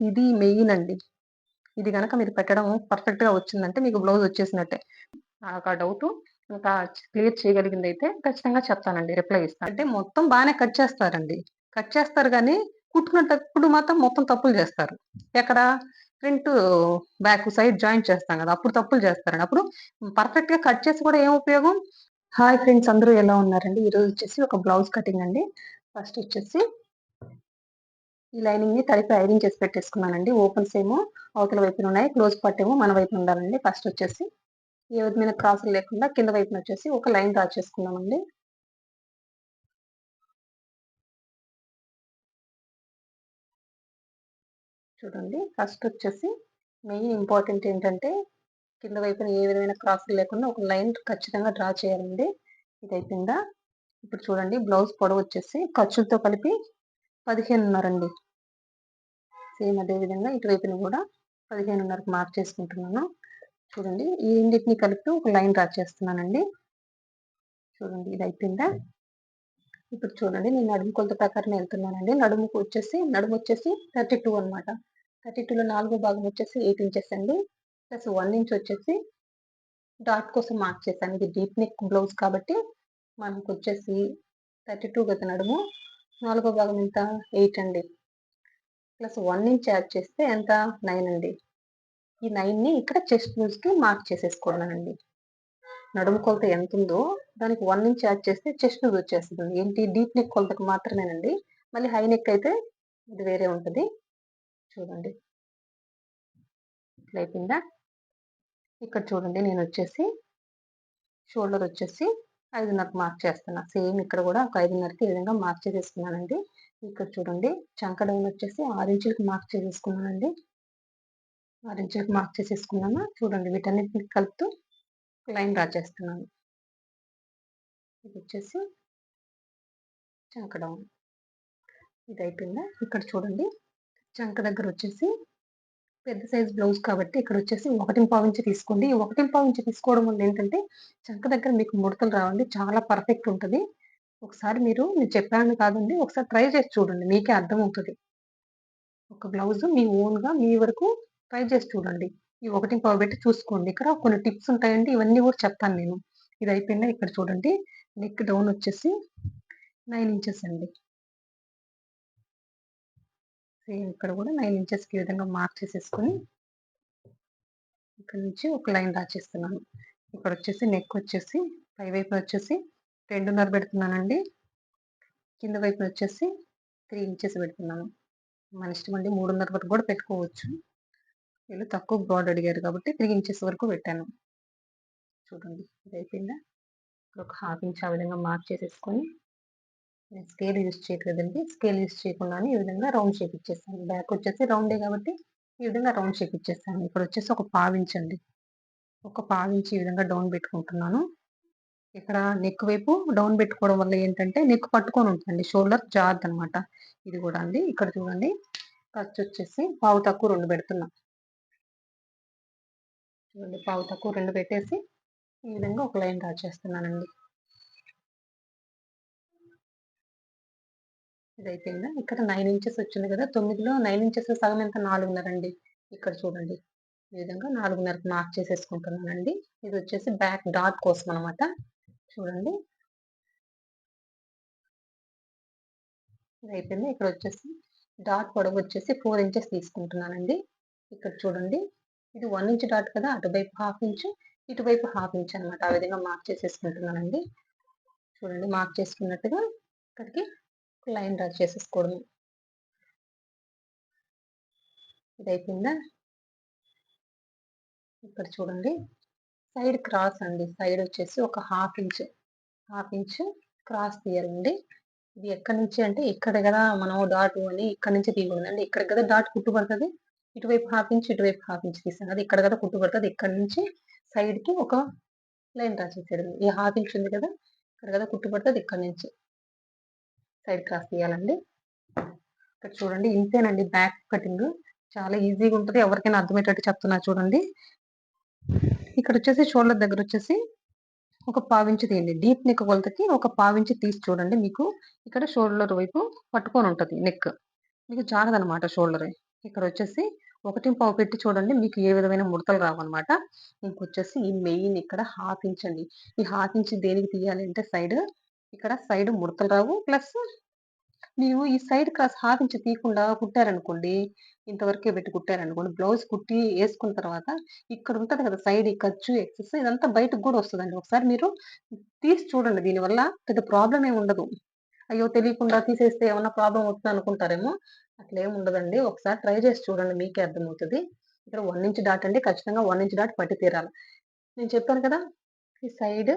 ఇది మెయిన్ అండి. ఇది గనక మీరు పెట్టడం పర్ఫెక్ట్‌గా వచ్చిందంటే మీకు బ్లౌజ్ వచ్చేసినట్టే. నాకు ఆ డౌటు ఇంకా క్లియర్ చేయగలిగిందైతే ఖచ్చితంగా చెప్తానండి. రిప్లై ఇస్తాను. అంటే మొత్తం బానే కట్ చేస్తారండి. కట్ చేస్తారు గానీ, కుట్టుకునేటప్పుడు మాత్రం మొత్తం తప్పులు జేస్తారు. ఎక్కడ? ఫ్రంటు, బ్యాక్ సైడ్ జాయింట్ చేస్తాం గదా! అప్పుడు తప్పులు జేస్తారండి. అప్పుడు పర్ఫెక్ట్‌గా కట్ చేసి కూడా ఏం ఉపయోగం? హాయ్ ఫ్రెండ్స్, అందరూ ఎలా ఉన్నారండి? ఈరోజు వచ్చేసి ఒక బ్లౌజ్ కటింగ్ అండి. ఫస్ట్ వచ్చేసి ఈ లైనింగ్‌ని తడిపి ఐరన్ చేసి పెట్టేసుకున్నానండి. ఓపెన్స్ ఏమో అవతల వైపున ఉన్నాయి. క్లోజ్ పార్ట్ ఏమో మన వైపున ఉండాలండి. ఫస్ట్ వచ్చేసి ఏ విధమైన క్రాసులు లేకుండా కింద వైపున వచ్చేసి ఒక లైన్ డ్రా చేసుకున్నామండి. చూడండి, ఫస్ట్ వచ్చేసి మెయిన్ ఇంపార్టెంట్ ఏంటంటే కింద వైపున ఏ విధమైన క్రాసులు లేకుండా ఒక లైన్ ఖచ్చితంగా డ్రా చేయాలండి. ఇది అయిపోయిందా? ఇప్పుడు చూడండి, బ్లౌజ్ పొడవు వచ్చేసి ఖర్చులతో కలిపి 15.5 అండి. సేమ్ అదే విధంగా ఇటువైపున కూడా 15.5కి మార్క్ చేసుకుంటున్నాను. చూడండి, ఈ రెండిటిని కలిపి ఒక లైన్ డ్రా చేస్తున్నానండి. చూడండి, ఇది అయిపోయిందా? ఇప్పుడు చూడండి, నేను నడుము కొలత ప్రకారం వెళ్తున్నానండి. నడుము వచ్చేసి 32 అనమాట. 32లో నాలుగో భాగం వచ్చేసి 8 ఇంచెస్ అండి. ప్లస్ 1 ఇంచ్ వచ్చేసి డాట్ కోసం మార్క్ చేశాను. ఇది డీప్ నెక్ బ్లౌజ్ కాబట్టి మనకొచ్చేసి 32 గత నడుము, నాలుగో భాగం ఎంత? 8 అండి. ప్లస్ 1 ఇంచ్ యాడ్ చేస్తే ఎంత? 9 అండి. ఈ 9ని ఇక్కడ చెస్ట్ లూజ్‌కి మార్క్ చేసేసుకోవడమేనండి. నడుము కొలత ఎంతుందో దానికి 1 ఇంచ్ యాడ్ చేస్తే చెస్ట్ లూజ్ వచ్చేస్తది. ఏంటి? డీప్ నెక్ కొలతకు మాత్రమేనండి. మళ్ళీ హై నెక్ అయితే ఇది వేరే ఉంటది. చూడండి, ఇట్లా అయిపోయిందా? ఇక్కడ చూడండి, నేనొచ్చేసి షోల్డర్ వచ్చేసి 5.5కి మార్క్ చేస్తున్నా. సేమ్ ఇక్కడ కూడా ఒక 5.5కి ఈ విధంగా మార్క్ చేసేసుకున్నానండి. ఇక్కడ చూడండి, చంక డౌన్ వచ్చేసి 6 ఇంచులకి మార్క్ చేసేసుకున్నానండి. 6 ఇంచులకి మార్క్ చేసేసుకున్నాను. చూడండి, వీటన్నిటిని కలుపుతూ లైన్ డ్రా చేస్తున్నాను. ఇదొచ్చేసి చంక డౌన్. ఇది అయిపోయిందా? ఇక్కడ చూడండి, చంక దగ్గర వచ్చేసి పెద్ద సైజ్ బ్లౌజ్ కాబట్టి ఇక్కడొచ్చేసి 1.5 ఇంచ్ తీసుకోండి. ఈ 1.5 ఇంచ్ తీసుకోవడం వల్ల ఏంటంటే చంక దగ్గర మీకు ముడతలు రావండి. చాలా పర్ఫెక్ట్ ఉంటది. ఒకసారి నేను చెప్పాను కాదండి. ఒకసారి ట్రై చేసి చూడండి. మీకే అర్థమవుతది. ఒక బ్లౌజ్ మీ ఓన్‌గా మీ వరకు ట్రై చేసి చూడండి. ఈ 1.5 పెట్టి చూసుకోండి. ఇక్కడ కొన్ని టిప్స్ ఉంటాయండి. ఇవన్నీ కూడా చెప్తాను నేను. ఇది అయిపోయిందా? ఇక్కడ చూడండి, నెక్ డౌన్ వచ్చేసి 9 ఇంచెస్ అండి. సేమ్ ఇక్కడ కూడా 9 ఇంచెస్‌కి ఈ విధంగా మార్క్ చేసేసుకొని ఇక్కడ నుంచి ఒక లైన్ డ్రా చేస్తున్నాను. ఇక్కడొచ్చేసి నెక్ వచ్చేసి పై వైపున వచ్చేసి 2.5 పెడుతున్నానండి. కింద వైపున వచ్చేసి 3 ఇంచెస్ పెడుతున్నాను. మన ఇష్టమండి, 3.5 వరకు కూడా పెట్టుకోవచ్చు. వీళ్ళు తక్కువ బ్రాడ్ అడిగారు కాబట్టి 3 ఇంచెస్ వరకు పెట్టాను. చూడండి, ఇది అయిపోయిందా? ఒక హాఫ్ ఇంచ్ ఆ విధంగా మార్క్ చేసేసుకొని నేను స్కేల్ యూజ్ చేయట్లేదండి. స్కేల్ యూజ్ చేయకుండానే ఈ విధంగా రౌండ్ షేప్ ఇచ్చేసాను. బ్యాక్ వచ్చేసి రౌండే కాబట్టి ఈ విధంగా రౌండ్ షేప్ ఇచ్చేసాను. ఇక్కడొచ్చేసి ఒక పావించ్ అండి. ఒక పావించి ఈ విధంగా డౌన్ పెట్టుకుంటున్నాను. ఇక్కడ నెక్ వైపు డౌన్ పెట్టుకోవడం వల్ల ఏంటంటే నెక్ పట్టుకొని ఉంటుందండి. షోల్డర్ జారదనమాట. ఇది కూడా అండి. ఇక్కడ చూడండి, ఖర్చొచ్చేసి పావు తక్కువ 2 పెడుతున్నా. చూడండి, పావు తక్కువ 2 పెట్టేసి ఈ విధంగా ఒక లైన్ డ్రా చేస్తున్నానండి. ఇదయిపోయిందా? ఇక్కడ 9 ఇంచెస్ వచ్చింది కదా! 9లో 9 ఇంచెస్‌లో సగం ఎంత? 4.5 అండి. ఇక్కడ చూడండి, ఈ విధంగా 4.5కి మార్క్ చేసేసుకుంటున్నానండి. ఇదొచ్చేసి బ్యాక్ డాట్ కోసం అనమాట. చూడండి, ఇదయిపోయింది. ఇక్కడొచ్చేసి డాట్ పొడవొచ్చేసి 4 ఇంచెస్ తీసుకుంటున్నానండి. ఇక్కడ చూడండి, ఇది 1 ఇంచ్ డాట్ కదా! అటువైపు హాఫ్ ఇంచు, ఇటువైపు హాఫ్ ఇంచ్ అనమాట. ఆ విధంగా మార్క్ చేసేసుకుంటున్నానండి. చూడండి, మార్క్ చేసుకున్నట్టుగా ఇక్కడికి లైన్ డ్రా చేసేసుకోవడమే. ఇదయిపోయిందా? ఇక్కడ చూడండి, సైడ్ క్రాస్ అండి. సైడ్ వచ్చేసి ఒక హాఫ్ ఇంచ్ క్రాస్ తీయాలండి. ఇది ఎక్కడి నుంచి అంటే ఇక్కడ కదా మనం డాట్ అని ఇక్కడ నుంచి తీయకూడదండి. ఇక్కడ కదా డాట్ కుట్టు పడతది. ఇటువైపు హాఫ్ ఇంచ్, ఇటువైపు హాఫ్ ఇంచ్ తీసాను. అది ఇక్కడ కదా కుట్టు పడతది. ఇక్కడి నుంచి సైడ్‌కి ఒక లైన్ డ్రా చేసేయడమే. ఈ హాఫ్ ఇంచ్ ఉంది కదా! ఇక్కడ కదా కుట్టు పడతది. ఇక్కడి నుంచి సైడ్ క్రాస్ తీయాలండి. ఇక్కడ చూడండి, ఇంతేనండి బ్యాక్ కటింగ్. చాలా ఈజీగా ఉంటది. ఎవరికైనా అర్థమయ్యేటట్టు చెప్తున్నా చూడండి. ఇక్కడొచ్చేసి షోల్డర్ దగ్గరొచ్చేసి ఒక పావించి తీయండి. డీప్ నెక్ కొలతకి ఒక పావించి తీసి చూడండి. మీకు ఇక్కడ షోల్డర్ వైపు పట్టుకొనుంటది నెక్. మీకు జారదనమాట షోల్డరే. ఇక్కడ వచ్చేసి 1.5 పెట్టి చూడండి మీకు ఏ విధమైన ముడతలు రావన్నమాట. ఇంకొచ్చేసి ఈ మెయిన్ ఇక్కడ హాఫ్ ఇంచ్ అండి. ఈ హాఫ్ ఇంచ్ దేనికి తీయాలి అంటే ఇక్కడ సైడ్ ముడతలు రావు. ప్లస్ ನೀವು ఈ సైడ్ క్రాస్ హాఫ్ ఇంచ్ తీయకుండా కుట్టారనుకోండి, ఇంతవరకే పెట్టి కుట్టారనుకోండి, బ్లౌజ్ కుట్టి యేసుకున్న తర్వాత ఇక్కడ ఉంటది కదా సైడ్ ఈ ఖర్చు ఎక్సెస్ ఇదంతా బయటకు గూడా వస్తదండి. ఒకసారి మీరు తీసి చూడండి. దీనివల్ల పెద్ద ప్రాబ్లమ్ ఏమి ఉండదు. అయ్యో! తెలియకుండా తీసేస్తే ఏమన్నా ప్రాబ్లమ్ అవుతదా అనుకుంటారేమో! అట్లేమి ఉండదండి. ఒకసారి ట్రై చేసి చూడండి మీకే అర్థమవుతది. ఇక్కడ 1 ఇంచ్ డాట్ అండి. ఖచ్చితంగా 1 ఇంచ్ డాట్ పట్టి తీరాలి. నేను చెప్పాను కదా! ఈ సైడ్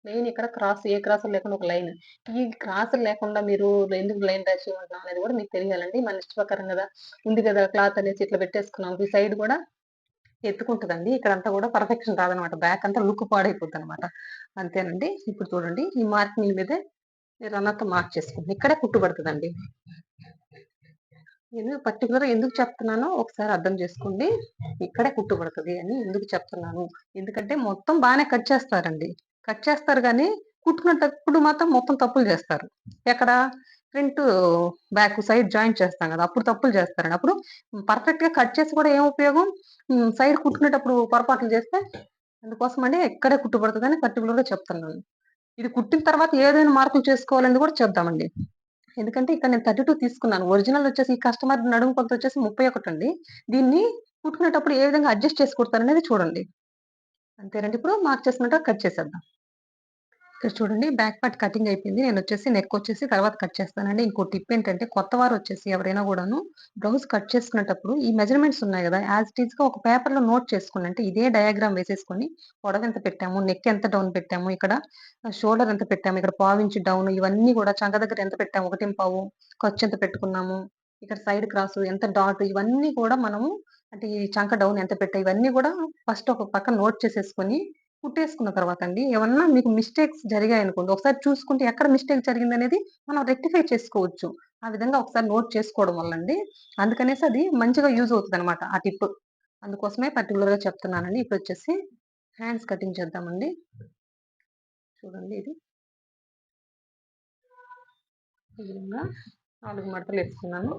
మెయిన్ ఇక్కడ ఏ క్రాసులు లేకుండా ఒక లైన్. ఈ క్రాసులు లేకుండా మీరు ఎందుకు లైన్ డ్రా చేయమంటున్నాం అనేది కూడా మీకు తెలియాలండి. మన ఇష్ట ప్రకారం కదా! ఉంది కదా! క్లాత్ అనేసి ఇట్లా పెట్టేసుకున్నాం. ఈ సైడ్ కూడా ఎత్తుకుంటదండి. ఇక్కడంతా కూడా పర్ఫెక్షన్ రాదనమాట. బ్యాక్ అంతా లుక్ పాడైపోద్దనమాట. అంతేనండి. ఇప్పుడు చూడండి ఈ మార్కింగ్ మీదే నేను రన్నర్‌తో మార్క్ చేసుకుంటున్నా. ఇక్కడే కుట్టు పడతదండి. నేను పర్టిక్యులర్‌గా ఎందుకు చెప్తున్నానో ఒకసారి అర్థం చేసుకోండి. ఇక్కడే కుట్టు పడతది అని ఎందుకు చెప్తున్నాను. ఎందుకంటే మొత్తం బానే కట్ చేస్తారండి. కట్ చేస్తారు గానీ, కుట్టుకునేటప్పుడు మాత్రం మొత్తం తప్పులు చేస్తారు. ఎక్కడ? ఫ్రంటు, బ్యాక్ సైడ్ జాయింట్ చేస్తాం గదా! అప్పుడు తప్పులు చేస్తారండి. అప్పుడు పర్ఫెక్ట్‌గా కట్ చేసి కూడా ఏం ఉపయోగం? సైడ్ కుట్టుకునేటప్పుడు పొరపాట్లు చేస్తే అందుకోసమని ఇక్కడే కుట్టు పడతదని పర్టిక్యులర్‌గా చెప్తున్నాను. ఇది కుట్టిన తర్వాత ఏదైనా మార్పులు చేసుకోవాలని కూడా చెప్దామండి. ఎందుకంటే ఇక్కడ నేను 32 తీసుకున్నాను. ఒరిజినల్ వచ్చేసి ఈ కస్టమర్ నడుము కొలతొచ్చేసి 31 అండి. దీన్ని కుట్టుకునేటప్పుడు ఏ విధంగా అడ్జస్ట్ చేసి కుడతారనేది చూడండి. అంతేనండి. ఇప్పుడు మార్క్ చేసుకున్నట్టు కట్ చేసేద్దాం. ఇక్కడ చూడండి బ్యాక్ పార్ట్ కటింగ్ అయిపోయింది. నేనొచ్చేసి నెక్ వచ్చేసి తర్వాత కట్ చేస్తానండి. ఇంకో టిప్ ఏంటంటే కొత్త వారొచ్చేసి ఎవరైనా గూడాను బ్లౌజ్ కట్ చేసుకునేటప్పుడు ఈ మెజర్‌మెంట్స్ ఉన్నాయి గదా! యాజ్ ఇట్ ఈస్‌గా ఒక పేపర్‌లో నోట్ చేసుకోండి. అంటే ఇదే డయాగ్రామ్ వేసేసుకొని పొడవెంత పెట్టాము, నెక్ ఎంత డౌన్ పెట్టాము, ఇక్కడ షోల్డర్ ఎంత పెట్టాము, ఇక్కడ పావించి డౌన్ ఇవన్నీ గూడా చంక దగ్గర ఎంత పెట్టాము, 1.5 ఖర్చు ఎంత పెట్టుకున్నాము, ఇక్కడ సైడ్ క్రాసు ఎంత డాట్ ఇవన్నీ కూడా మనము అంటే ఈ చంక డౌన్ ఎంత పెట్టా ఇవన్నీ గూడా ఫస్ట్ ఒక పక్కన నోట్ చేసేసుకొని కుట్టేసుకున్న తర్వాత అండి, ఏమన్నా మీకు మిస్టేక్స్ జరిగాయనుకోండి, ఒకసారి చూసుకుంటే ఎక్కడ మిస్టేక్ జరిగిందనేది మనం రెక్టిఫై చేసుకోవచ్చు. ఆ విధంగా ఒకసారి నోట్ చేసుకోవడం వల్లండి, అందుకనేసి అది మంచిగా యూజ్ అవుతదనమాట ఆ టిప్. అందుకోసమే పర్టిక్యులర్‌గా చెప్తున్నానండి. ఇప్పుడొచ్చేసి హ్యాండ్స్ కటింగ్ చేద్దామండి. చూడండి ఇది. ఈ విధంగా 4 మడతలేసుకున్నాను.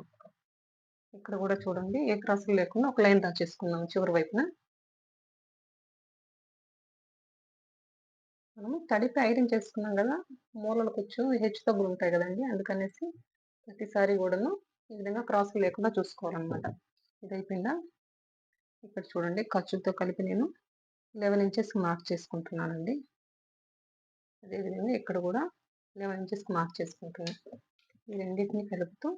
ఇక్కడ గూడా చూడండి ఏ క్రాసులు లేకుండా ఒక లైన్ డ్రా చేసుకున్నాము చివరి వైపున. మనము తడిపి ఐరన్ చేసుకున్నాం గదా! మూలలు కొంచెం హెచ్చు తగ్గులుంటాయి గదండీ! అందుకనేసి ప్రతిసారి గూడాను ఈ విధంగా క్రాసులు లేకుండా చూసుకోవాలనమాట. ఇదయిపోయిందా? ఇక్కడ చూడండి ఖర్చులతో కలిపి నేను 11 ఇంచెస్ మార్క్ చేసుకుంటున్నానండి. అదే విధంగా ఇక్కడ గూడా 11 ఇంచెస్‌కి మార్క్ చేసుకుంటున్నా. ఈ రెండిటిని కలుపుతూ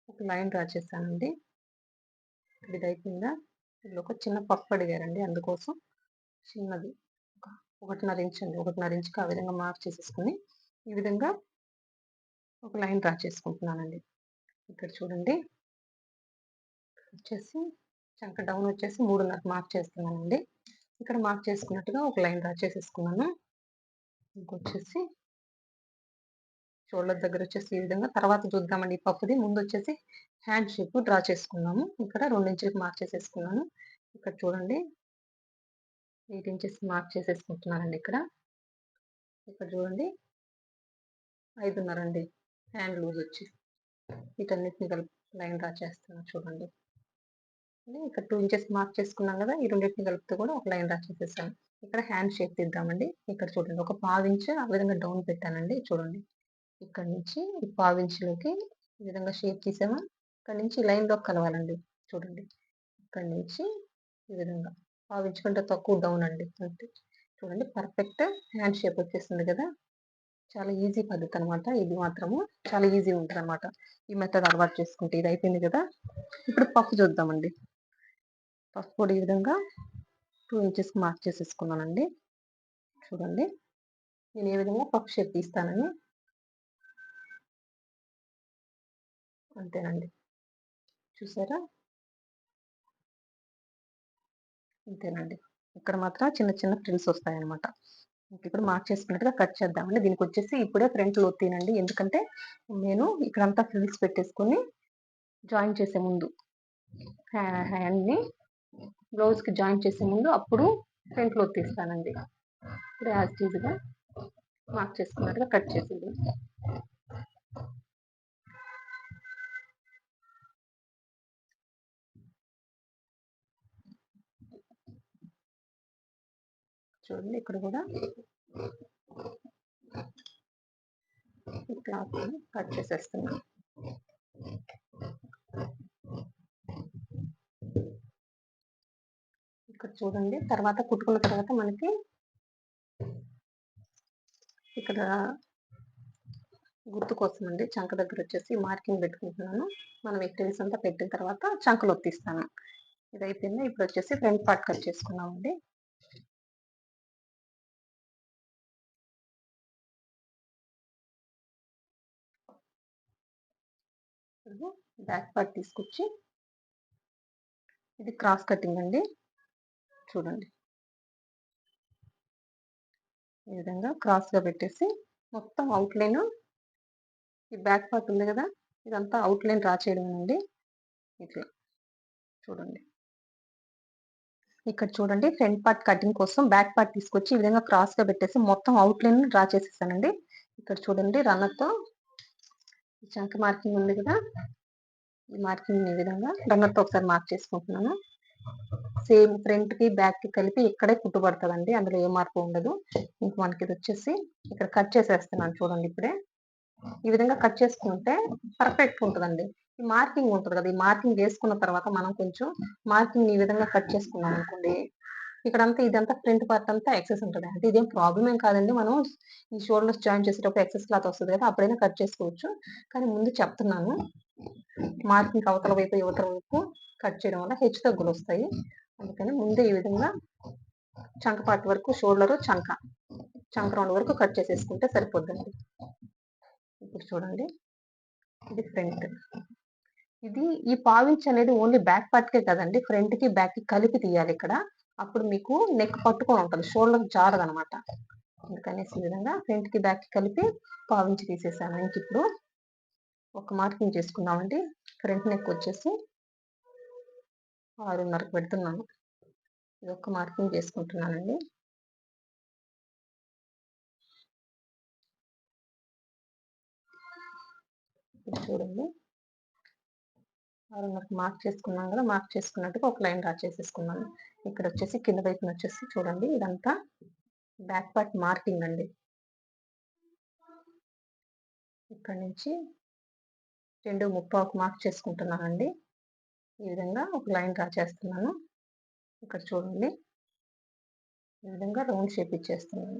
ఒక లైన్ డ్రా చేశానండి. ఇదయిపోయిందా? ఇందులో ఒక చిన్న పఫ్ అడిగారండి. అందుకోసం చిన్నది ఒక 1.5 ఇంచ్ అండి. 1.5 ఇంచ్‌కి ఆ విధంగా మార్క్ చేసేసుకొని, ఈ విధంగా ఒక లైన్ డ్రా చేసుకుంటున్నానండి. ఇక్కడ చూడండి వచ్చేసి చంక డౌన్ వచ్చేసి 3.5 మార్క్ చేస్తున్నానండి. ఇక్కడ మార్క్ చేసుకున్నట్టుగా ఒక లైన్ డ్రా చేసేసుకున్నాను. ఇంకొచ్చేసి షోల్డర్ దగ్గరొచ్చేసి ఈ విధంగా తర్వాత చూద్దామండి ఈ పఫ్‌ది. ముందొచ్చేసి హ్యాండ్ షేప్ డ్రా చేసుకున్నాము. ఇక్కడ 2 ఇంచులకి మార్క్ చేసేసుకున్నాను. ఇక్కడ చూడండి 8 ఇంచెస్ మార్క్ చేసేసుకుంటున్నానండి ఇక్కడ. ఇక్కడ చూడండి 5.5 అండి హ్యాండ్ లూజొచ్చి. వీటన్నిటిని కలిపి లైన్ డ్రా చేస్తున్నా చూడండి. ఇక్కడ 2 ఇంచెస్ మార్క్ చేసుకున్నాం గదా! ఈ రెండిటిని కలుపుతూ కూడా ఒక లైన్ డ్రా చేసేసాను. ఇక్కడ హ్యాండ్ షేప్ తీద్దామండి. ఇక్కడ చూడండి ఒక పావించు ఆ విధంగా డౌన్ పెట్టానండి. చూడండి. ఇక్కడి నుంచి ఈ పావించులోకి ఈ విధంగా షేప్ తీసామా, ఇక్కడి నుంచి లైన్‌లోకి కలవాలండి. చూడండి. ఇక్కడి నుంచి ఈ విధంగా పావించు కంటే తక్కువ డౌన్ అండి. అంతే. చూడండి పర్ఫెక్ట్ హ్యాండ్ షేప్ వచ్చేసింది గదా! చాలా ఈజీ పద్ధతనమాట. ఇది మాత్రము చాలా ఈజీ ఉంటదనమాట. ఈ మెథడ్ అలవాటు చేసుకుంటే. ఇది అయిపోయింది గదా! ఇప్పుడు పఫ్ చూద్దామండి. పఫ్ కూడా ఈ విధంగా 2 ఇంచెస్‌కి మార్క్ చేసేసుకున్నానండి. చూడండి. నేను ఏ విధంగా పఫ్ షేప్ తీస్తానని అంతేనండి. చూసారా? అంతేనండి. ఇక్కడ మాత్రం చిన్న చిన్న ఫ్రిల్స్ వస్తాయన్నమాట. ఇప్పుడు మార్క్ చేసుకున్నట్టుగా కట్ చేద్దామండి. దీనికొచ్చేసి ఇప్పుడే ఫ్రంట్ లోతు తీయనండి. ఎందుకంటే నేను ఇక్కడంతా ఫ్రిల్స్ పెట్టేసుకొని జాయిన్ చేసే ముందు హ్యాండ్‌ని బ్లౌజ్‌కి జాయిన్ చేసే ముందు అప్పుడు ఫ్రంట్ లోతు తీస్తానండి. ఇప్పుడు యాజ్ ఇట్ ఈజ్‌గా మార్క్ చేసుకున్నట్టుగా కట్ చేసేది. చూడండి ఇక్కడ కూడా ఈ క్లాత్ కట్ చేసేస్తున్నాను. ఇక్కడ చూడండి తర్వాత కుట్టుకున్న తర్వాత మనకి ఇక్కడ గుర్తు కోసం అండి చంక దగ్గర వచ్చేసి మార్కింగ్ పెట్టుకుంటున్నాను. మనం ఎక్టెల్స్ అంతా పెట్టిన తర్వాత చంకలు ఒత్తిస్తాను. ఇది అయిపోయింది. ఇప్పుడు వచ్చేసి ఫ్రంట్ పార్ట్ కట్ చేసుకున్నామండి. బ్యాక్ పార్ట్ తీసుకొచ్చి ఇది క్రాస్ కటింగ్ అండి. చూడండి ఈ విధంగా క్రాస్ గా పెట్టేసి మొత్తం అవుట్లైన్ ఈ బ్యాక్ పార్ట్ ఉంది కదా ఇదంతా అవుట్లైన్ డ్రా చేయడం అండి. ఇట్లా చూడండి ఇక్కడ చూడండి ఫ్రంట్ పార్ట్ కటింగ్ కోసం బ్యాక్ పార్ట్ తీసుకొచ్చి ఈ విధంగా క్రాస్ గా పెట్టేసి మొత్తం అవుట్లైన్ డ్రా చేసేసానండి. ఇక్కడ చూడండి రన్నర్ తో చంక మార్కింగ్ ఉంది కదా ఈ మార్కింగ్ ఈ విధంగా రన్నర్ తో ఒకసారి మార్క్ చేసుకుంటున్నాను. సేమ్ ఫ్రంట్ కి బ్యాక్ కి కలిపి ఇక్కడే కుట్టుబడుతుందండి, అందులో ఏ మార్పు ఉండదు. ఇంక మనకి ఇది వచ్చేసి ఇక్కడ కట్ చేసేస్తున్నాను. చూడండి ఇప్పుడే ఈ విధంగా కట్ చేసుకుంటే పర్ఫెక్ట్ ఉంటుందండి. ఈ మార్కింగ్ ఉంటుంది కదా ఈ మార్కింగ్ వేసుకున్న తర్వాత మనం కొంచెం మార్కింగ్ ఈ విధంగా కట్ చేసుకున్నాం అనుకోండి ఇక్కడంతా ఇదంతా ఫ్రంట్ పార్ట్ అంతా ఎక్సెస్ ఉంటుంది. అంటే ఇదేం ప్రాబ్లం ఏం కాదండి. మనం ఈ షోల్డర్స్ జాయిన్ చేసేటప్పుడు ఎక్సెస్ క్లాత్ వస్తుంది కదా అప్పుడైనా కట్ చేసుకోవచ్చు. కానీ ముందు చెప్తున్నాను మార్కింగ్ అవతల వైపు యువతల వైపు కట్ చేయడం వల్ల హెచ్చు తగ్గులు వస్తాయి. అందుకని ముందే ఈ విధంగా చంక పార్ట్ వరకు షోల్డర్ చంక రౌండ్ వరకు కట్ చేసేసుకుంటే సరిపోద్దండి. ఇప్పుడు చూడండి ఇది ఫ్రంట్. ఇది ఈ పావించ్ అనేది ఓన్లీ బ్యాక్ పార్ట్ కే కదండి, ఫ్రంట్ కి బ్యాక్ కి కలిపి తీయాలి ఇక్కడ. అప్పుడు మీకు నెక్ పట్టుకొని ఉంటుంది, షోల్డర్ జారదు అనమాట. అందుకనేసి ఈ విధంగా ఫ్రంట్ కి బ్యాక్ కి కలిపి పావించి తీసేసాను. ఇంక ఇప్పుడు ఒక మార్కింగ్ చేసుకున్నామండి. ఫ్రంట్ నెక్ వచ్చేసి 6:30 పెడుతున్నాను. ఇది ఒక మార్కింగ్ చేసుకుంటున్నానండి. చూడండి 6:30 మార్క్ చేసుకున్నాం కదా, మార్క్ చేసుకున్నట్టుగా ఒక లైన్ డ్రా చేసేసుకున్నాను. ఇక్కడ వచ్చేసి కింద వైపున వచ్చేసి చూడండి ఇదంతా బ్యాక్ పార్ట్ మార్కింగ్ అండి. ఇక్కడ నుంచి 2:30 మార్క్ చేసుకుంటున్నానండి. ఈ విధంగా ఒక లైన్ డ్రా చేస్తున్నాను. ఇక్కడ చూడండి ఈ విధంగా రౌండ్ షేప్ ఇచ్చేస్తున్నాను.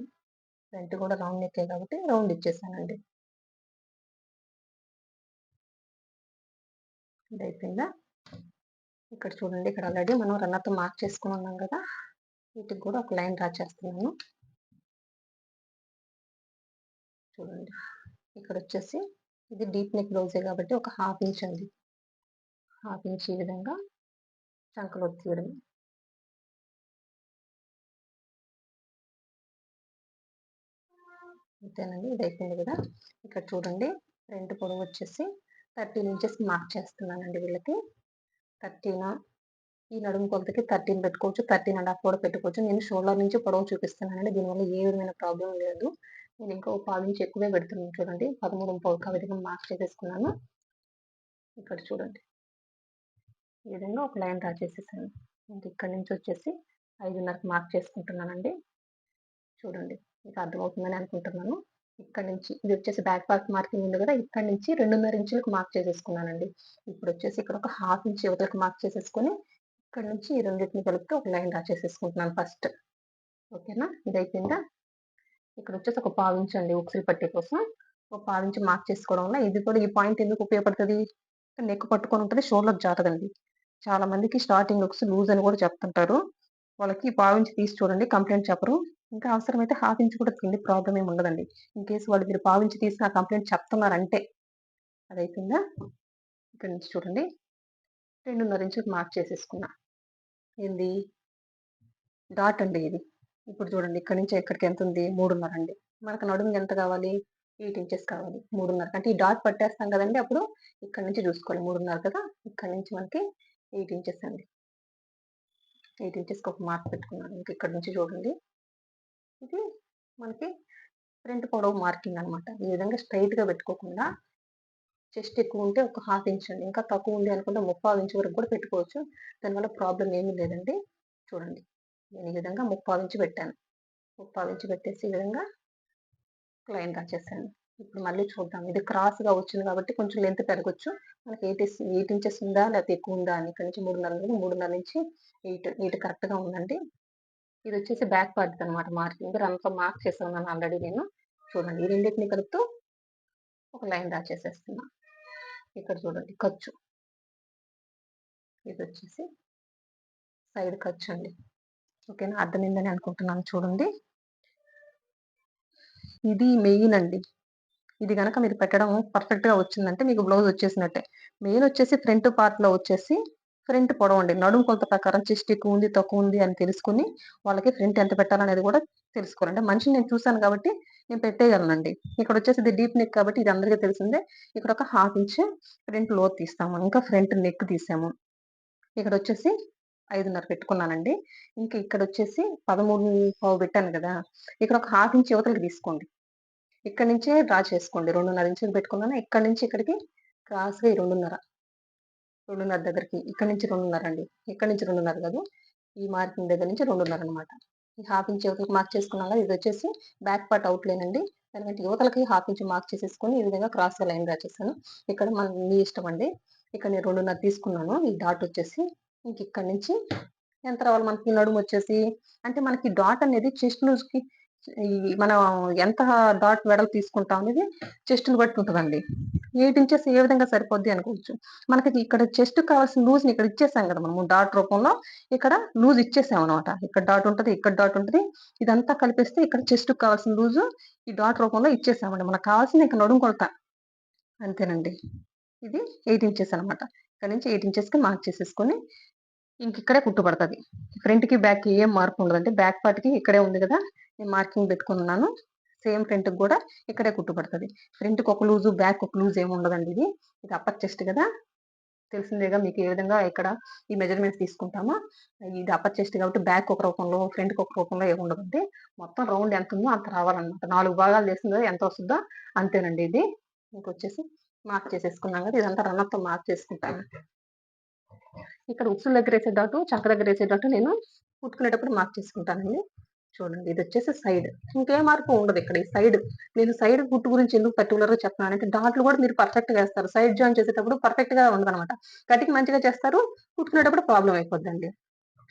ఫ్రంట్ కూడా రౌండ్ నెక్కే కాబట్టి రౌండ్ ఇచ్చేసానండి. ఇది అయిపోయిందా. ఇక్కడ చూడండి ఇక్కడ ఆల్రెడీ మనం రన్నర్తో మార్క్ చేసుకుని ఉన్నాం కదా, వీటికి కూడా ఒక లైన్ డ్రా చేస్తున్నాను. చూడండి ఇక్కడ వచ్చేసి ఇది డీప్ నెక్ బ్లౌజే కాబట్టి ఒక 1/2 ఇంచ్ అండి. 1/2 ఇంచ్ ఈ విధంగా చంకలో తీయడం. అంతేనండి, ఇది అయిపోయింది కదా. ఇక్కడ చూడండి ఫ్రంట్ పొడవు వచ్చేసి 13 ఇంచెస్ మార్క్ చేస్తున్నానండి. వీళ్ళకి 13 ఈ నడుము కొలతకి 13 పెట్టుకోవచ్చు, 13.5 కూడా పెట్టుకోవచ్చు. నేను షోల్డర్ నుంచి పొడవు చూపిస్తున్నానండి, దీనివల్ల ఏ విధమైన ప్రాబ్లం లేదు. నేను ఇంకా 1/4 ఇంచ్ ఎక్కువే పెడుతున్నాను. చూడండి 13.5 విధంగా మార్క్ చేసేసుకున్నాను. ఇక్కడ చూడండి ఈ విధంగా ఒక లైన్ డ్రా చేసేసాను. ఇంక ఇక్కడ నుంచి వచ్చేసి 5:30 మార్క్ చేసుకుంటున్నానండి. చూడండి మీకు అర్థమవుతుందని అనుకుంటున్నాను. ఇక్కడ నుంచి ఇది వచ్చేసి బ్యాక్ పార్ట్ మార్కింగ్ ఉంది కదా, ఇక్కడ నుంచి 2.5 ఇంచులకు మార్క్ చేసేసుకున్నానండి. ఇప్పుడు వచ్చేసి ఇక్కడ ఒక 1/2 ఇంచ్ యువతలకు మార్క్ చేసేసుకొని ఇక్కడ నుంచి ఈ రెండింటిని కలిపితే ఒక లైన్ డ్రా చేసేసుకుంటున్నాను ఫస్ట్. ఓకేనా, ఇది అయిపోయిందా. ఇక్కడ వచ్చేసి ఒక 1/4 ఇంచ్ అండి ఉక్సులు పట్టీ కోసం. ఒక 1/4 ఇంచ్ మార్క్ చేసుకోవడం వల్ల ఇది కూడా ఈ పాయింట్ ఎందుకు ఉపయోగపడుతుంది, నెక్ పట్టుకొని ఉంటుంది, షోల్డర్ జారదండి. చాలా మందికి స్టార్టింగ్ లుక్స్ లూజ్ అని కూడా చెప్తుంటారు. వాళ్ళకి 1/4 ఇంచ్ తీసి చూడండి, కంప్లైంట్ చెప్పరు. ఇంకా అవసరమైతే 1/2 ఇంచ్ కూడా తీయండి, ప్రాబ్లం ఏమి ఉండదండి. ఇన్ కేసు వాళ్ళు మీరు 1/4 ఇంచ్ తీసి నా కంప్లైంట్ చెప్తున్నారంటే. అది అయిపోయిందా. ఇక్కడ నుంచి చూడండి 2.5 ఇంచులకు మార్క్ చేసేసుకున్నా. ఏంది డాట్ అండి ఇది. ఇప్పుడు చూడండి ఇక్కడ నుంచి ఎక్కడికి ఎంత ఉంది, 3.5 అండి. మనకు నడుము ఎంత కావాలి, 8 ఇంచెస్ కావాలి. 3.5 అంటే ఈ డాట్ పట్టేస్తాం కదండి, అప్పుడు ఇక్కడ నుంచి చూసుకోవాలి 3.5 కదా, ఇక్కడ నుంచి మనకి 8 ఇంచెస్ అండి. 8 ఇంచెస్కి ఒక మార్క్ పెట్టుకున్నాను. ఇంక ఇక్కడ నుంచి చూడండి ఇది మనకి ఫ్రంట్ పొడవు మార్కింగ్ అనమాట. ఈ విధంగా స్ట్రైట్ గా పెట్టుకోకుండా చెస్ట్ ఎక్కువ ఉంటే ఒక 1/2 ఇంచ్ అండి, ఇంకా తక్కువ ఉంది అనుకుంటే 3/4 ఇంచ్ వరకు కూడా పెట్టుకోవచ్చు. దానివల్ల ప్రాబ్లం ఏమీ లేదండి. చూడండి నేను ఈ విధంగా 3/4 ఇంచ్ పెట్టాను. ఉప్పావించి పెట్టేసి ఈ విధంగా లైన్ డ్రా చేశాను. ఇప్పుడు మళ్ళీ చూద్దాం. ఇది క్రాస్‌గా వచ్చింది కాబట్టి కొంచెం లెంత్ పెరగొచ్చు. మనకి 8 ఇంచెస్ ఉందా? లేకపోతే ఎక్కువ ఉందా అని ఇక్కడి నుంచి 3:30 ఉంది. 3:30 నుంచి 8 కరెక్ట్‌గా ఉందండి. ఇదొచ్చేసి బ్యాక్ పార్ట్‌దనమాట మార్కింగ్. అంతా మార్క్ చేసేన్నాను ఆల్రెడీ నేను. చూడండి ఈ రెండిటిని కలుపుతూ ఒక లైన్ డ్రా చేసేస్తున్నా. ఇక్కడ చూడండి ఖర్చు. ఇదొచ్చేసి సైడ్ ఖర్చండి. ఓకేనా? అర్థమైందని అనుకుంటున్నాను చూడండి. ఇది మెయిన్ అండి. ఇది గనక మీరు పెట్టడం పర్ఫెక్ట్‌గా వచ్చిందంటే మీకు బ్లౌజ్ వచ్చేసినట్టే. మెయిన్ వచ్చేసి ఫ్రంట్ పార్ట్‌లో వచ్చేసి ఫ్రంట్ పొడవండి. నడుము కొలత ప్రకారం చెస్ట్ ఎక్కువుంది, తక్కువుంది అని తెలుసుకొని, వాళ్ళకి ఫ్రంట్ ఎంత పెట్టాలనేది కూడా తెలుసుకోవాలి. అంటే మనిషిని నేను చూసాను కాబట్టి నేను పెట్టేయగలనండి. ఇక్కడొచ్చేసి ఇది డీప్ నెక్ కాబట్టి ఇది అందరికీ తెలిసిందే. ఇక్కడ ఒక 1/2 ఇంచ్ ఫ్రంట్ లోతు తీస్తాము. ఇంకా ఫ్రంట్ నెక్ తీసాము. ఇక్కడొచ్చేసి 5:30 పెట్టుకున్నానండి. ఇంకా ఇక్కడొచ్చేసి 13:15 పెట్టాను గదా! ఇక్కడ ఒక 1/2 ఇంచ్ ఇవతలకి తీసుకోండి. ఇక్కడి నుంచే డ్రా చేసుకోండి. 2:30 ఇంచులు పెట్టుకున్నాను. ఇక్కడి నుంచి ఇక్కడికి క్రాస్‌గా ఈ 2:30, 2:30 దగ్గరికి ఇక్కడి నుంచి 2:30 అండి. ఇక్కడి నుంచి 2:30 కాదు. ఈ మార్కింగ్ దగ్గర నుంచి 2:30 అనమాట. ఈ 1/2 ఇంచ్ యువతలకి మార్క్ చేసుకున్నాం కదా! ఇదొచ్చేసి బ్యాక్ పార్ట్ అవుట్‌లైన్ అండి. దానికంటే యువతలకి 1/2 ఇంచ్ మార్క్ చేసేసుకొని ఈ విధంగా క్రాస్‌గా లైన్ డ్రా చేశాను. ఇక్కడ మీ ఇష్టం అండి. ఇక్కడ నేను 2:30 తీసుకున్నాను. ఈ డాట్ వచ్చేసి ఇంక ఇక్కడి నుంచి ఎంత రావాలి మనకి నడుమొచ్చేసి అంటే మనకి డాట్ అనేది చెస్ట్ లూజ్‌కి మనం ఎంత డాట్ వెడల్పు తీసుకుంటాం అనేది చెస్ట్‌ని బట్టి ఉంటదండి. 8 ఇంచెస్ ఏ విధంగా సరిపోద్ది అనుకోవచ్చు. మనకి ఇక్కడ చెస్ట్‌కి కావాల్సిన లూజ్‌ని ఇక్కడ ఇచ్చేసాం గదా! మనము డాట్ రూపంలో ఇక్కడ లూజ్ ఇచ్చేసామనమాట. ఇక్కడ డాట్ ఉంటది. ఇక్కడ డాట్ ఉంటది. ఇదంతా కలిపేస్తే ఇక్కడ చెస్ట్‌కి కావాల్సిన లూజు ఈ డాట్ రూపంలో ఇచ్చేసామండి. మనకు కావాల్సింది ఇంక నడుము కొలత. అంతేనండి. ఇది 8 ఇంచెస్ అనమాట. ఇక్కడ నుంచి 8 ఇంచెస్‌కి మార్క్ చేసేసుకొని ఇంకిక్కడే కుట్టు పడతది. ఫ్రంట్‌కి, బ్యాక్‌కి ఏం మార్పు ఉండదండి. బ్యాక్ పార్ట్‌కి ఇక్కడే ఉంది గదా! నేను మార్కింగ్ పెట్టుకున్నాను. సేమ్ ఫ్రంట్‌కి గూడా ఇక్కడే కుట్టు పడతది. ఫ్రంట్‌కి ఒక లూజు, బ్యాక్ ఒక లూజ్ ఏమి ఉండదండి ఇది. ఇది అప్పర్ చెస్ట్ గదా! తెలిసిందేగా మీకు ఏ విధంగా ఇక్కడ ఈ మెజర్‌మెంట్స్ తీసుకుంటామో. ఇది అప్పర్ చెస్ట్ కాబట్టి బ్యాక్ ఒక రూపంలో, ఫ్రంట్‌కి ఒక రూపంలో ఏమి ఉండదండి. మొత్తం రౌండ్ ఎంతుందో అంత రావాలన్నమాట. 4 భాగాలు చేసింది కదా! ఎంత వస్తదో అంతేనండి ఇది. ఇంకొచ్చేసి మార్క్ చేసేసుకున్నాం గదా! ఇదంతా రన్నర్‌తో మార్క్ చేసుకుంటాను. ఇక్కడ ఉక్సుల దగ్గరేసే డాటు, చంక దగ్గరేసే డాటు నేను కుట్టుకునేటప్పుడు మార్క్ చేసుకుంటానండి. చూడండి ఇదొచ్చేసి సైడ్. ఇంకే మార్పు ఉండదిక్కడ. ఈ సైడ్ నేను సైడ్ కుట్టు గురించి ఎందుకు పర్టిక్యులర్‌గా చెప్తున్నానంటే డాట్లు గూడా మీరు పర్ఫెక్ట్‌గా ఏస్తారు. సైడ్ జాయిన్ చేసేటప్పుడు పర్ఫెక్ట్‌గా ఉండదనమాట. కటింగ్ మంచిగా చేస్తారు. కుట్టుకునేటప్పుడు ప్రాబ్లమ్ అయిపోద్దండి.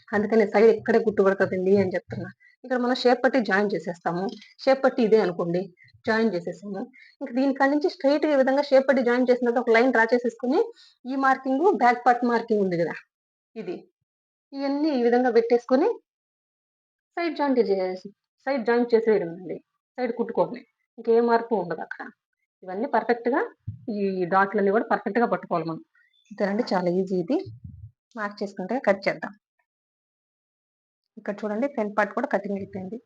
అందుకని సైడ్ ఇక్కడే కుట్టు పడతదండి అని చెప్తున్నా. ఇక్కడ మనం షేప్ పట్టి జాయిన్ చేసేస్తాము. షేప్ పట్టి ఇదే అనుకోండి. జాయిన్ చేసేసాము. ఇంక దీని కాడ నుంచి స్ట్రెయిట్‌గా ఈ విధంగా షేప్ పట్టి జాయిన్ చేసిన తర్వాత ఒక లైన్ డ్రా చేసేసుకొని, ఈ మార్కింగు బ్యాక్ పార్ట్ మార్కింగ్ ఉంది గదా! ఇది. ఇయన్నీ ఈ విధంగా పెట్టేసుకొని సైడ్ జాయింట్ సైడ్ జాయింట్ చేసేయడమేనండి. సైడ్ కుట్టుకోవడమే. ఇంకే మార్పు ఉండదక్కడ. ఇవన్నీ పర్ఫెక్ట్‌గా ఈ డాట్‌లన్నీ గూడా పర్ఫెక్ట్‌గా పట్టుకోవాలి మనం. అంతేనండి చాలా ఈజీ ఇది. మార్క్ చేసుకుంటే కట్ చేద్దాం. ఇక్కడ చూడండి ఫ్రంట్ పార్ట్ కూడా కటింగ్ అయిపోయింది.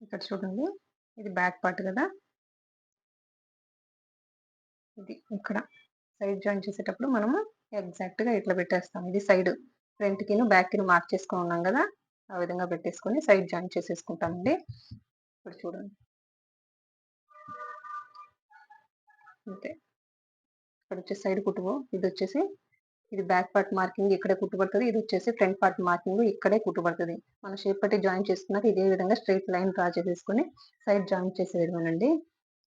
ఇక్కడ చూడండి. ఇది బ్యాక్ పార్ట్ గదా! ఇది ఇక్కడ. సైడ్ జాయిన్ చేసేటప్పుడు మనము ఎగ్జాక్ట్‌గా ఇట్లా పెట్టేస్తాం. ఇది సైడ్. ఫ్రంట్‌కిను, బ్యాక్‌కిను మార్క్ చేసుకొని ఉన్నాం గదా! ఆ విధంగా పెట్టేసుకొని సైడ్ జాయిన్ చేసేసుకుంటామండి. ఇప్పుడు చూడండి. అంతే. ఇక్కడొచ్చేసి సైడ్ కుట్టుము. ఇదొచ్చేసి ఇది బ్యాక్ పార్ట్ మార్కింగ్ ఇక్కడే కుట్టుబడుతది. ఇదొచ్చేసి ఫ్రంట్ పార్ట్ మార్కింగ్ ఇక్కడే కుట్టుబడుతది. మనం షేప్ పట్టి జాయిన్ చేసుకున్నాక ఇదే విధంగా స్ట్రెయిట్ లైన్ డ్రా చేసేసుకొని సైడ్ జాయిన్ చేసేయడమేనండి.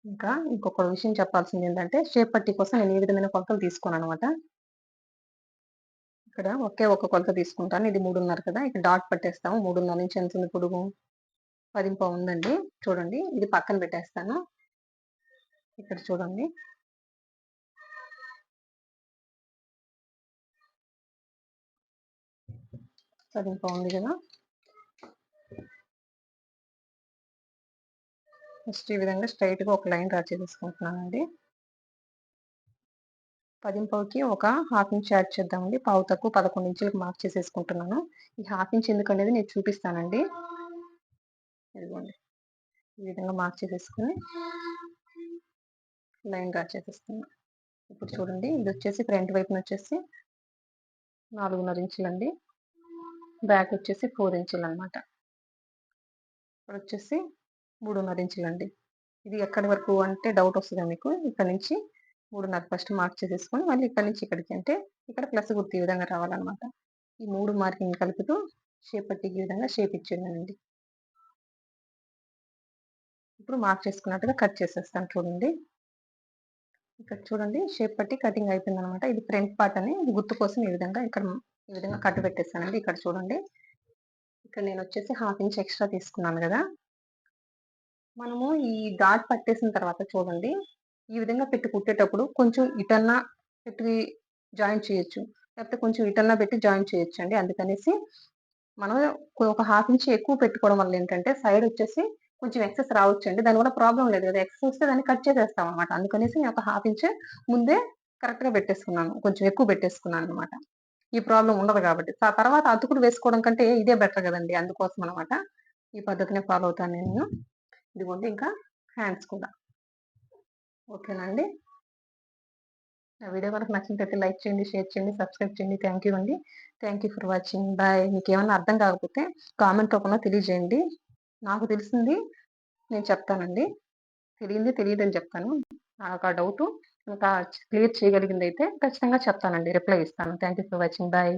ఇంకా ఇంకొక విషయం చెప్పాల్సిందేంటంటే షేప్ పట్టీ కోసం నేను ఏ విధమైన కొలతలు తీసుకోననమాట. ఇక్కడ ఒకే ఒక కొలత తీసుకుంటాను. ఇది 3:30 కదా! ఇక్కడ డాట్ పట్టేస్తాము. 3:30 నుంచి ఎంతుంది పొడుగు? 10:15 ఉందండి. చూడండి. ఇది పక్కన పెట్టేస్తాను. ఇక్కడ చూడండి. 10:15 ఉంది గదా! నెక్స్ట్ ఈ విధంగా స్ట్రెయిట్‌గా ఒక లైన్ డ్రా చేసేసుకుంటున్నానండి. 10:15కి ఒక హాఫ్ ఇంచ్ యాడ్ చేద్దామండి. పావు తక్కువ 11 ఇంచులకి మార్క్ చేసేసుకుంటున్నాను. ఈ హాఫ్ ఇంచ్ ఎందుకనేది నేను చూపిస్తానండి. ఇదిగోండి. ఈ విధంగా మార్క్ చేసేసుకొని లైన్ డ్రా చేసేస్తున్నా. ఇప్పుడు చూడండి ఇదొచ్చేసి ఫ్రంట్ వైపునొచ్చేసి 4:30 ఇంచులండి. బ్యాక్ వచ్చేసి 4 ఇంచులనమాట. ఇక్కడొచ్చేసి 3:30 ఇంచులండి. ఇది ఎక్కడి వరకు అంటే డౌట్ వస్తదా మీకు? ఇక్కడ నుంచి 3:30 ఫస్ట్ మార్క్ చేసేసుకొని మళ్ళీ ఇక్కడి నుంచి ఇక్కడికి అంటే ఇక్కడ ప్లస్ గుర్తు ఈ విధంగా రావాలనమాట. ఈ 3 మార్కింగ్ కలుపుతూ షేప్ పట్టీకి ఈ విధంగా షేప్ ఇచ్చేయడమేనండి. ఇప్పుడు మార్క్ చేసుకున్నట్టుగా కట్ చేసేస్తాను చూడండి. ఇక్కడ చూడండి షేప్ పట్టి కటింగ్ అయిపోయిందనమాట. ఇది ఫ్రంట్ పార్ట్ అని గుర్తు కోసం ఈ విధంగా ఈ విధంగా కట్ పెట్టేస్తానండి. ఇక్కడ చూడండి. ఇక్కడ నేనొచ్చేసి 1/2 ఇంచ్ ఎక్స్‌ట్రా తీసుకున్నాను గదా! మనము ఈ డాట్ పట్టేసిన తర్వాత చూడండి, ఈ విధంగా పెట్టి కుట్టేటప్పుడు కొంచెం ఇటన్నా పెట్టి జాయింట్ చేయొచ్చు. లేకపోతే కొంచెం ఇటన్నా పెట్టి జాయింట్ చేయొచ్చండి. అందుకనేసి మనం ఒక 1/2 ఇంచ్ ఎక్కువ పెట్టుకోవడం వల్ల ఏంటంటే సైడొచ్చేసి కొంచెం ఎక్సెస్ రావచ్చండి. దానివల్ల ప్రాబ్లమ్ లేదు గదా! ఎక్సెస్ వస్తే దాన్ని కట్ చేసేస్తామనమాట. అందుకనేసి నేను ఒక 1/2 ఇంచ్ ముందే కరెక్ట్‌గా పెట్టేసుకున్నాను. కొంచెం ఎక్కువ పెట్టేసుకున్నాననమాట. ఈ ప్రాబ్లమ్ ఉండదు గాబట్టి. తర్వాత అతుకుడు వేసుకోవడం కంటే ఇదే బెటర్ గదండీ! అందుకోసం అనమాట. ఈ పద్ధతినే ఫాలో అవుతాను నేను. ఇదిగోండి ఇంకా హ్యాండ్స్ కూడా. ఓకేనా అండి? నా వీడియో గనుక నచ్చినట్లయితే లైక్ చేయండి, షేర్ చేయండి, సబ్స్క్రైబ్ చేయండి. థాంక్ యూ అండి. Thank you for watching. Bye. మీకేమన్నా అర్థం కాకపోతే కామెంట్ రూపంలో తెలియజేయండి. నాకు తెలిసింది నేను చెప్తానండి. తెలియంది తెలీదని చెప్తాను. నాకా డౌటు ఇంకా క్లియర్ చేయగలిగిందైతే ఖచ్చితంగా చెప్తానండి. రిప్లై ఇస్తాను. Thank you for watching. Bye.